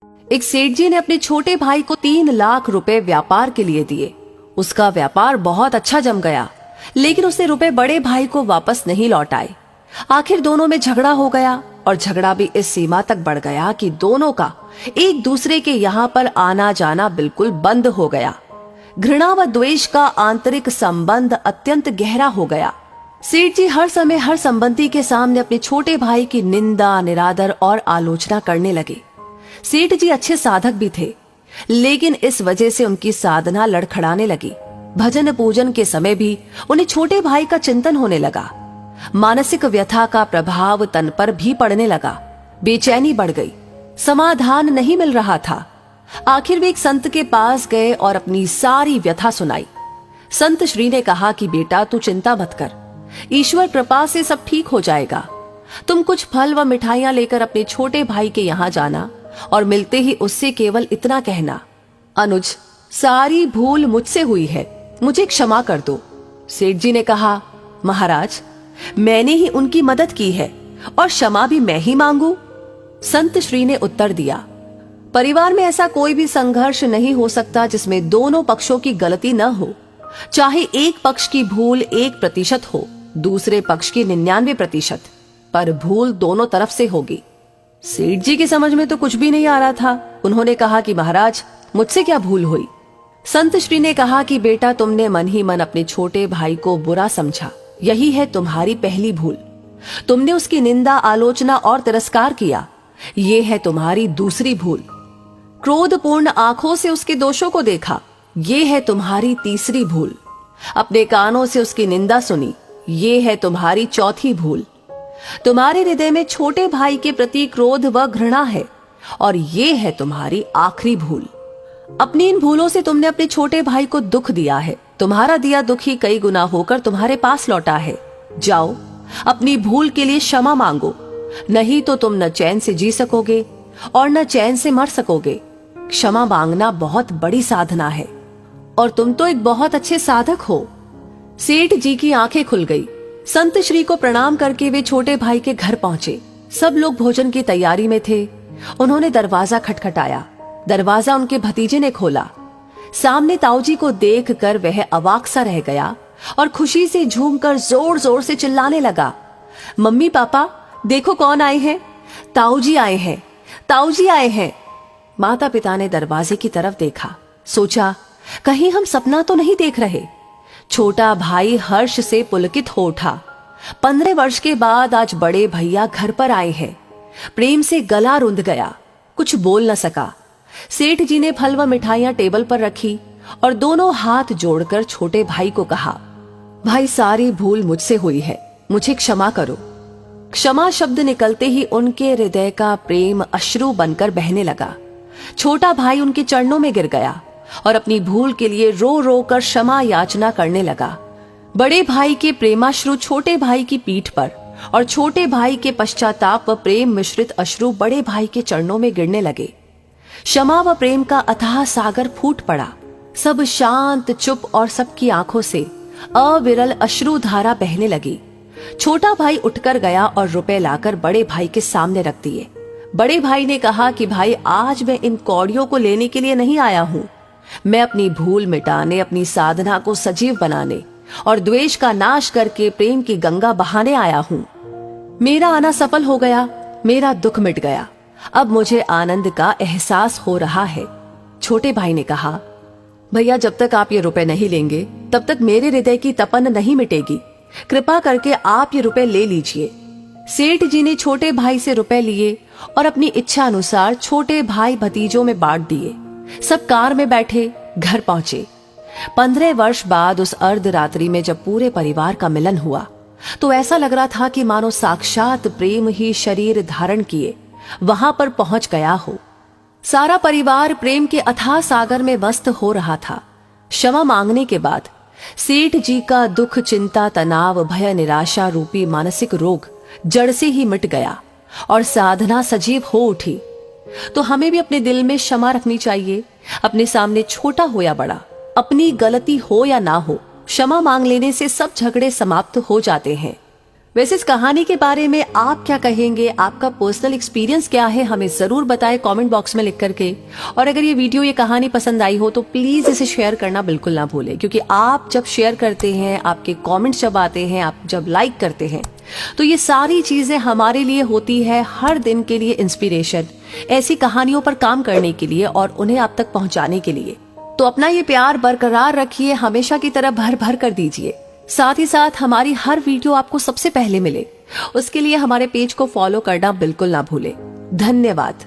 एक सेठ जी ने अपने छोटे भाई को 3 लाख रुपए व्यापार के लिए दिए। उसका व्यापार बहुत अच्छा जम गया, लेकिन उसने रुपए बड़े भाई को वापस नहीं लौटाए। आखिर दोनों में झगड़ा हो गया और झगड़ा भी इस सीमा तक बढ़ गया कि दोनों का एक दूसरे के यहाँ पर आना जाना बिल्कुल बंद हो गया। घृणा व द्वेष का आंतरिक संबंध अत्यंत गहरा हो गया। सेठ जी हर समय हर संबंधी के सामने अपने छोटे भाई की निंदा, निरादर और आलोचना करने लगे। सेठ जी अच्छे साधक भी थे, लेकिन इस वजह से उनकी साधना लड़खड़ाने लगी। भजन पूजन के समय भी उन्हें छोटे भाई का चिंतन होने लगा। मानसिक व्यथा का प्रभाव तन पर भी पड़ने लगा। बेचैनी बढ़ गई, समाधान नहीं मिल रहा था। आखिर वे एक संत के पास गए और अपनी सारी व्यथा सुनाई। संत श्री ने कहा कि बेटा, तू चिंता मत कर, ईश्वर कृपा से सब ठीक हो जाएगा। तुम कुछ फल व मिठाइयां लेकर अपने छोटे भाई के यहाँ जाना और मिलते ही उससे केवल इतना कहना, अनुज, सारी भूल मुझसे हुई है, मुझे क्षमा कर दो। सेठ जी ने कहा, महाराज, मैंने ही उनकी मदद की है और क्षमा भी मैं ही मांगू? संत श्री ने उत्तर दिया, परिवार में ऐसा कोई भी संघर्ष नहीं हो सकता जिसमें दोनों पक्षों की गलती न हो। चाहे एक पक्ष की भूल 1% हो, दूसरे पक्ष की 99%, पर भूल दोनों तरफ से होगी। सेठ जी की समझ में तो कुछ भी नहीं आ रहा था। उन्होंने कहा कि महाराज, मुझसे क्या भूल हुई? संत श्री ने कहा कि बेटा, तुमने मन ही मन अपने छोटे भाई को बुरा समझा, यही है तुम्हारी पहली भूल। तुमने उसकी निंदा, आलोचना और तिरस्कार किया, ये है तुम्हारी दूसरी भूल। क्रोधपूर्ण आंखों से उसके दोषों को देखा, ये है तुम्हारी तीसरी भूल। अपने कानों से उसकी निंदा सुनी, ये है तुम्हारी चौथी भूल। तुम्हारे हृदय में छोटे भाई के प्रति क्रोध व घृणा है और ये है तुम्हारी आखिरी भूल। अपनी इन भूलों से तुमने अपने छोटे भाई को दुख दिया है। तुम्हारा दिया दुख ही कई गुना होकर तुम्हारे पास लौटा है। जाओ, अपनी भूल के लिए क्षमा मांगो, नहीं तो तुम न चैन से जी सकोगे और न चैन से मर सकोगे। क्षमा मांगना बहुत बड़ी साधना है और तुम तो एक बहुत अच्छे साधक हो। सेठ जी की आंखें खुल गई। संत श्री को प्रणाम करके वे छोटे भाई के घर पहुंचे। सब लोग भोजन की तैयारी में थे। उन्होंने दरवाजा खटखटाया। दरवाजा उनके भतीजे ने खोला। सामने ताऊजी को देखकर वह अवाक सा रह गया और खुशी से झूमकर जोर जोर से चिल्लाने लगा, मम्मी पापा, देखो कौन आए हैं, ताऊजी आए हैं, ताऊजी आए हैं। माता पिता ने दरवाजे की तरफ देखा, सोचा कहीं हम सपना तो नहीं देख रहे। छोटा भाई हर्ष से पुलकित हो उठा। 15 वर्ष के बाद आज बड़े भैया घर पर आए हैं। प्रेम से गला रुंध गया, कुछ बोल न सका। सेठ जी ने फल व मिठाइयां टेबल पर रखी और दोनों हाथ जोड़कर छोटे भाई को कहा, भाई, सारी भूल मुझसे हुई है, मुझे क्षमा करो। क्षमा शब्द निकलते ही उनके हृदय का प्रेम अश्रु बनकर बहने लगा। छोटा भाई उनके चरणों में गिर गया और अपनी भूल के लिए रो रो कर क्षमा याचना करने लगा। बड़े भाई के प्रेमाश्रु छोटे भाई की पीठ पर और छोटे भाई के पश्चाताप व प्रेम मिश्रित अश्रु बड़े भाई के चरणों में गिरने लगे। क्षमा व प्रेम का अथाह सागर फूट पड़ा। सब शांत, चुप और सबकी आंखों से अविरल अश्रु धारा बहने लगी। छोटा भाई उठकर गया और रुपए लाकर बड़े भाई के सामने रख दिए। बड़े भाई ने कहा कि भाई, आज मैं इन कौड़ियों को लेने के लिए नहीं आया हूं। मैं अपनी भूल मिटाने, अपनी साधना को सजीव बनाने और द्वेष का नाश करके प्रेम की गंगा बहाने आया हूं। मेरा आना सफल हो गया, मेरा दुख मिट गया। अब मुझे आनंद का एहसास हो रहा है। छोटे भाई ने कहा, भैया, जब तक आप ये रुपए नहीं लेंगे तब तक मेरे हृदय की तपन नहीं मिटेगी। कृपा करके आप ये रुपए ले लीजिए। सेठ जी ने छोटे भाई से रुपए लिए और अपनी इच्छा अनुसार छोटे भाई भतीजों में बांट दिए। सब कार में बैठे घर पहुंचे। 15 वर्ष बाद उस अर्धरात्रि में जब पूरे परिवार का मिलन हुआ तो ऐसा लग रहा था कि मानो साक्षात प्रेम ही शरीर धारण किए वहां पर पहुंच गया हो। सारा परिवार प्रेम के अथाह सागर में मस्त हो रहा था। क्षमा मांगने के बाद सेठ जी का दुख, चिंता, तनाव, भय, निराशा रूपी मानसिक रोग जड़ से ही मिट गया और साधना सजीव हो उठी। तो हमें भी अपने दिल में क्षमा रखनी चाहिए। अपने सामने छोटा हो या बड़ा, अपनी गलती हो या ना हो, क्षमा मांग लेने से सब झगड़े समाप्त हो जाते हैं। वैसे इस कहानी के बारे में आप क्या कहेंगे, आपका पर्सनल एक्सपीरियंस क्या है, हमें जरूर बताएं कमेंट बॉक्स में लिख करके। और अगर ये वीडियो, ये कहानी पसंद आई हो तो प्लीज इसे शेयर करना बिल्कुल ना भूलें, क्योंकि आप जब शेयर करते हैं, आपके कमेंट्स जब आते हैं, आप जब लाइक करते हैं, तो ये सारी चीजें हमारे लिए होती है हर दिन के लिए इंस्पिरेशन, ऐसी कहानियों पर काम करने के लिए और उन्हें आप तक पहुंचाने के लिए। तो अपना ये प्यार बरकरार रखिए, हमेशा की तरह भर भर कर दीजिए। साथ ही साथ हमारी हर वीडियो आपको सबसे पहले मिले, उसके लिए हमारे पेज को फॉलो करना बिल्कुल ना भूले। धन्यवाद।